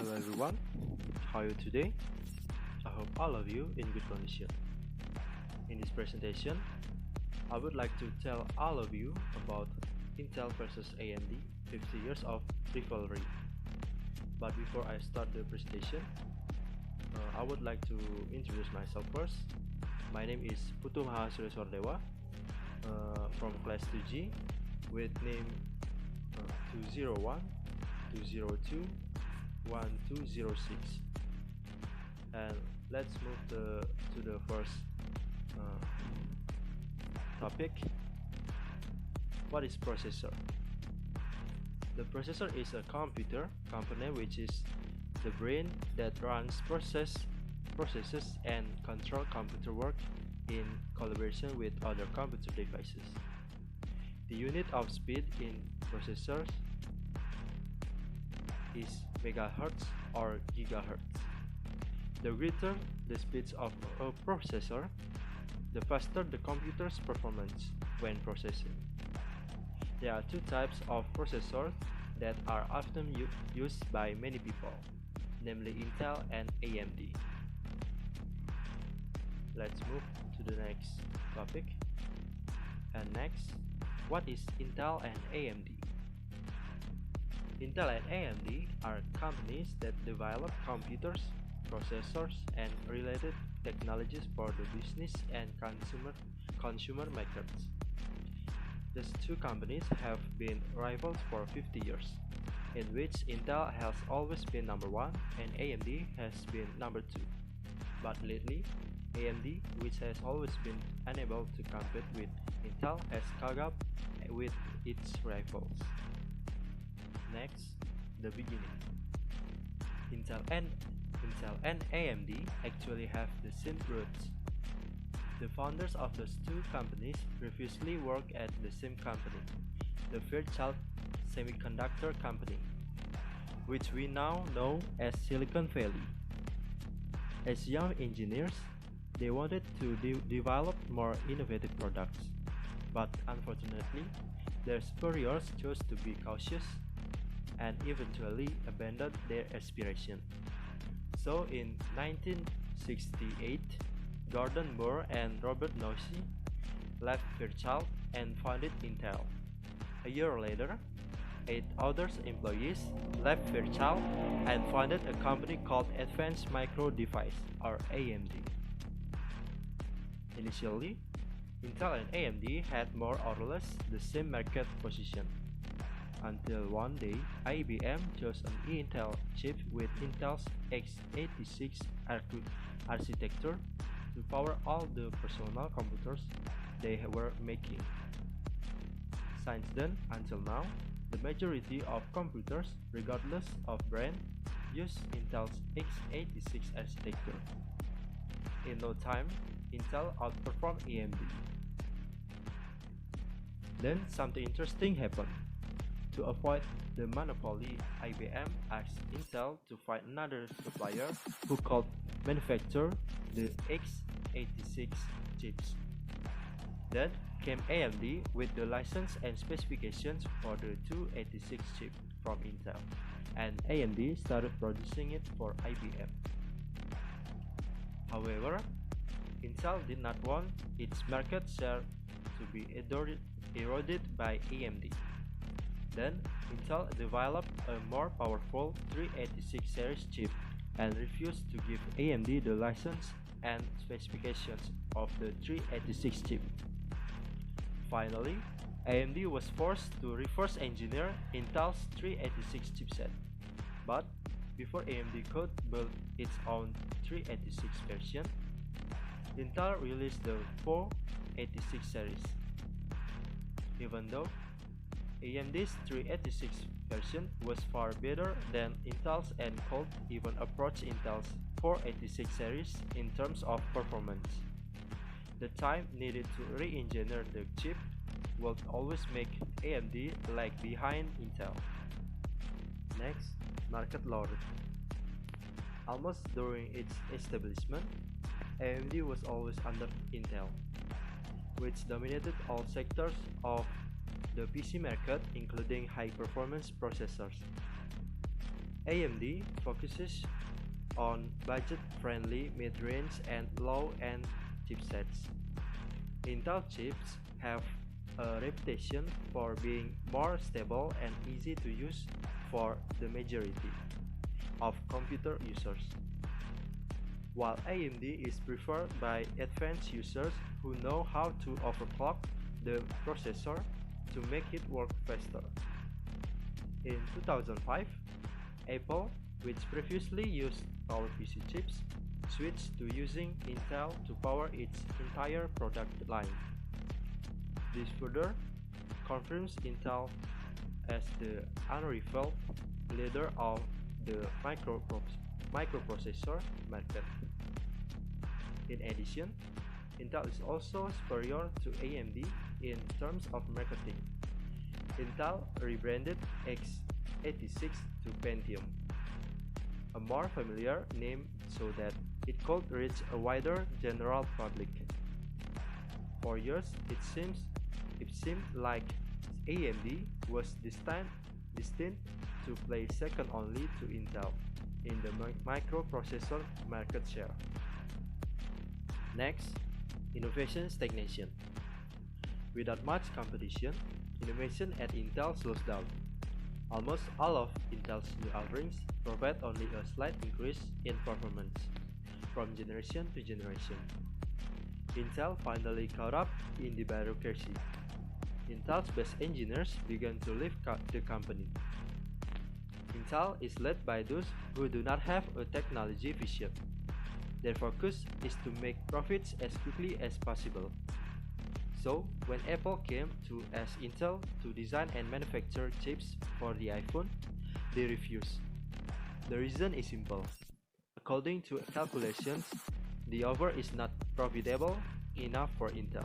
Hello everyone, how are you today? I hope all of you in good condition. In this presentation, I would like to tell all of you about Intel versus AMD 50 years of rivalry. But before I start the presentation, I would like to introduce myself first. My name is Putu Maha Suardewa from class 2G with name 201 202 1206, and let's move to the first topic. What is processor? The processor is a computer component which is the brain that runs processes and control computer work in collaboration with other computer devices. The unit of speed in processors is megahertz or gigahertz. The greater the speeds of a processor, the faster the computer's performance when processing. There are two types of processors that are often used by many people, namely Intel and AMD. Let's move to the next topic. And next, what is Intel and AMD? Intel and AMD are companies that develop computers, processors, and related technologies for the business and consumer markets. These two companies have been rivals for 50 years, in which Intel has always been number one and AMD has been number two. But lately, AMD, which has always been unable to compete with Intel, has caught up with its rivals. Next, the beginning. Intel and AMD actually have the same roots. The founders of those two companies previously worked at the same company, the Fairchild Semiconductor Company, which we now know as Silicon Valley. As young engineers, they wanted to develop more innovative products, but unfortunately, their superiors chose to be cautious and eventually abandoned their aspiration. So in 1968, Gordon Moore and Robert Noyce left Fairchild and founded Intel. A year later, 8 other employees left Fairchild and founded a company called Advanced Micro Device, or AMD. Initially, Intel and AMD had more or less the same market position, until one day IBM chose an Intel chip with Intel's x86 architecture to power all the personal computers they were making. Since then until now, the majority of computers, regardless of brand, use Intel's x86 architecture. In no time, Intel outperformed AMD. Then something interesting happened. To avoid the monopoly, IBM asked Intel to find another supplier who could manufacture the x86 chips. Then came AMD with the license and specifications for the 286 chip from Intel, and AMD started producing it for IBM. However, Intel did not want its market share to be eroded by AMD. Then, Intel developed a more powerful 386 series chip and refused to give AMD the license and specifications of the 386 chip. Finally, AMD was forced to reverse engineer Intel's 386 chipset. But before AMD could build its own 386 version, Intel released the 486 series. Even though AMD's 386 version was far better than Intel's and could even approach Intel's 486 series in terms of performance, the time needed to re-engineer the chip would always make AMD lag behind Intel. Next, market logic. Almost during its establishment, AMD was always under Intel, which dominated all sectors of the PC market, including high-performance processors. AMD focuses on budget-friendly mid-range and low-end chipsets. Intel chips have a reputation for being more stable and easy to use for the majority of computer users, while AMD is preferred by advanced users who know how to overclock the processor to make it work faster. In 2005, Apple, which previously used PowerPC chips, switched to using Intel to power its entire product line. This further confirms Intel as the unrivaled leader of the microprocessor market. In addition, Intel is also superior to AMD in terms of marketing. Intel rebranded x86 to Pentium, a more familiar name so that it could reach a wider general public. For years, it seemed like AMD was destined to play second only to Intel in the microprocessor market share. Next, innovation stagnation. Without much competition, innovation at Intel slows down. Almost all of Intel's new offerings provide only a slight increase in performance from generation to generation. Intel finally caught up in the bureaucracy. Intel's best engineers began to leave the company. Intel is led by those who do not have a technology vision. Their focus is to make profits as quickly as possible. So, when Apple came to ask Intel to design and manufacture chips for the iPhone, they refused. The reason is simple. According to calculations, the offer is not profitable enough for Intel,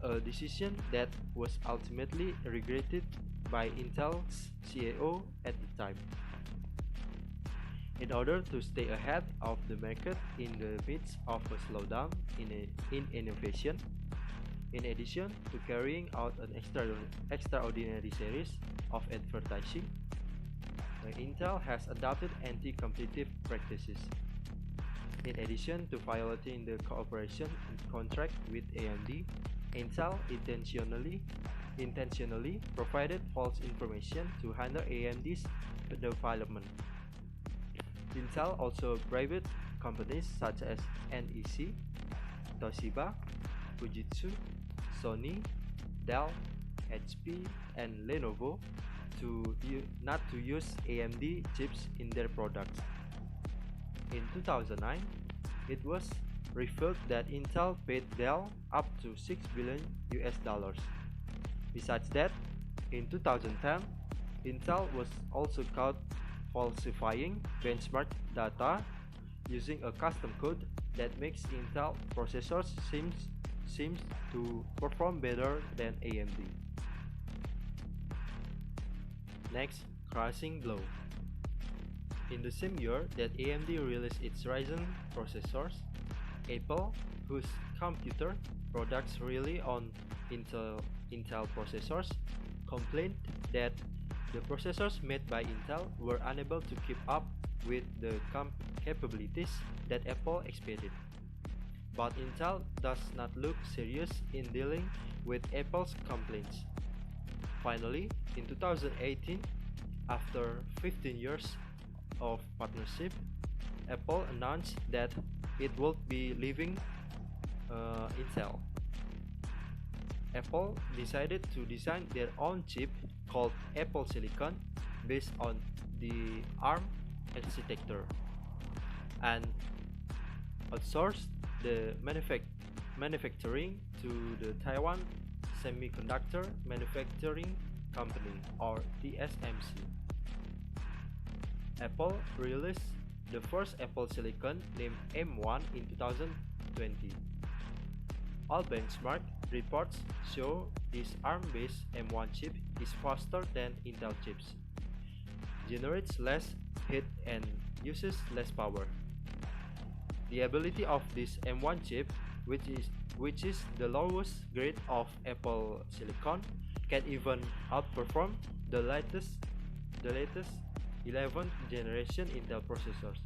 a decision that was ultimately regretted by Intel's CAO at the time. In order to stay ahead of the market in the midst of a slowdown in innovation, in addition to carrying out an extraordinary series of advertising, Intel has adopted anti-competitive practices. In addition to violating the cooperation contract with AMD, Intel intentionally provided false information to hinder AMD's development. Intel also bribed companies such as NEC, Toshiba, Fujitsu, Sony, Dell, HP, and Lenovo not to use AMD chips in their products. In 2009, it was revealed that Intel paid Dell up to $6 billion. Besides that, in 2010, Intel was also caught falsifying benchmark data using a custom code that makes Intel processors seems to perform better than AMD. Next, crushing blow. In the same year that AMD released its Ryzen processors, Apple, whose computer products rely on Intel processors, complained that the processors made by Intel were unable to keep up with the capabilities that Apple expected. But Intel does not look serious in dealing with Apple's complaints. Finally, in 2018, after 15 years of partnership, Apple announced that it would be leaving Intel. Apple decided to design their own chip called Apple Silicon based on the ARM architecture and outsourced the manufacturing to the Taiwan Semiconductor Manufacturing Company, or TSMC. Apple released the first Apple Silicon named M1 in 2020. All benchmark reports show this ARM-based M1 chip is faster than Intel chips, generates less heat and uses less power. The ability of this M1 chip, which is the lowest grade of Apple Silicon, can even outperform the latest 11th generation Intel processors.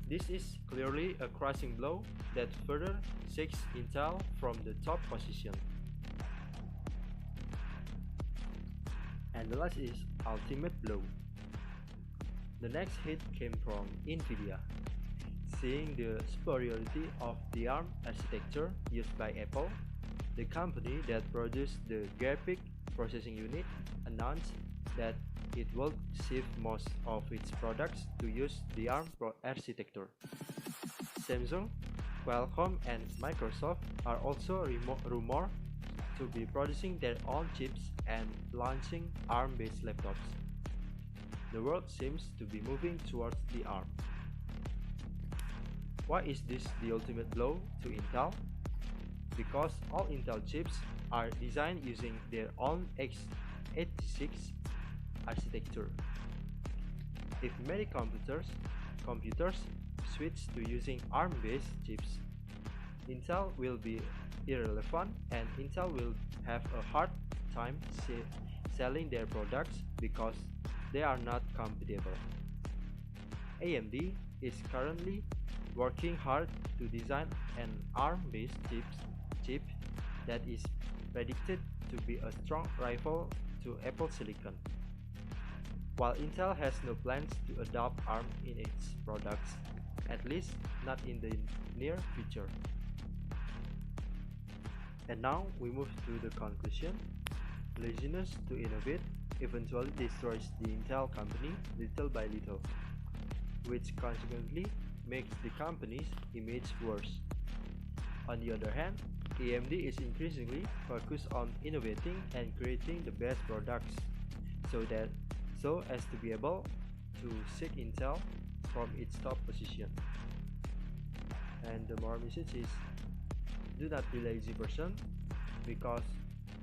This is clearly a crushing blow that further shakes Intel from the top position. And the last is ultimate blow. The next hit came from Nvidia. Seeing the superiority of the ARM architecture used by Apple, the company that produced the graphic processing unit announced that it will shift most of its products to use the ARM architecture. Samsung, Qualcomm, and Microsoft are also rumored to be producing their own chips and launching ARM-based laptops. The world seems to be moving towards the ARM. Why is this the ultimate blow to Intel? Because all Intel chips are designed using their own x86 architecture. If many computers switch to using ARM-based chips, Intel will be irrelevant and Intel will have a hard time selling their products because they are not compatible. AMD is currently working hard to design an ARM-based chip that is predicted to be a strong rival to Apple Silicon. While Intel has no plans to adopt ARM in its products, at least not in the near future. And now we move to the conclusion. Laziness to innovate eventually destroys the Intel company little by little, which consequently makes the company's image worse. On the other hand, AMD is increasingly focused on innovating and creating the best products so as to be able to shake Intel from its top position. And the moral message is, do not be lazy person, because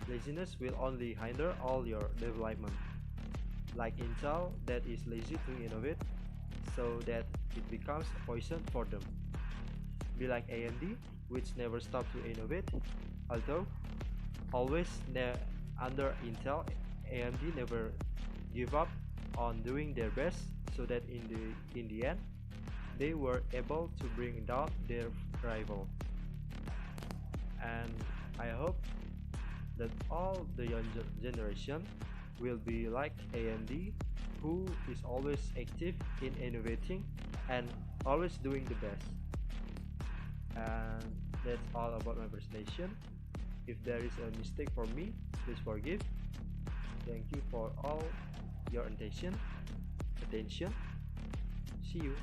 laziness will only hinder all your development. Like Intel that is lazy to innovate, so that it becomes a poison for them. Be like AMD, which never stop to innovate, although always under Intel, AMD never give up on doing their best, so that in the end, they were able to bring down their rival. And I hope that all the younger generation will be like AMD, who is always active in innovating and always doing the best. And that's all about my presentation. If there is a mistake for me, please forgive. Thank you for all your attention. See you.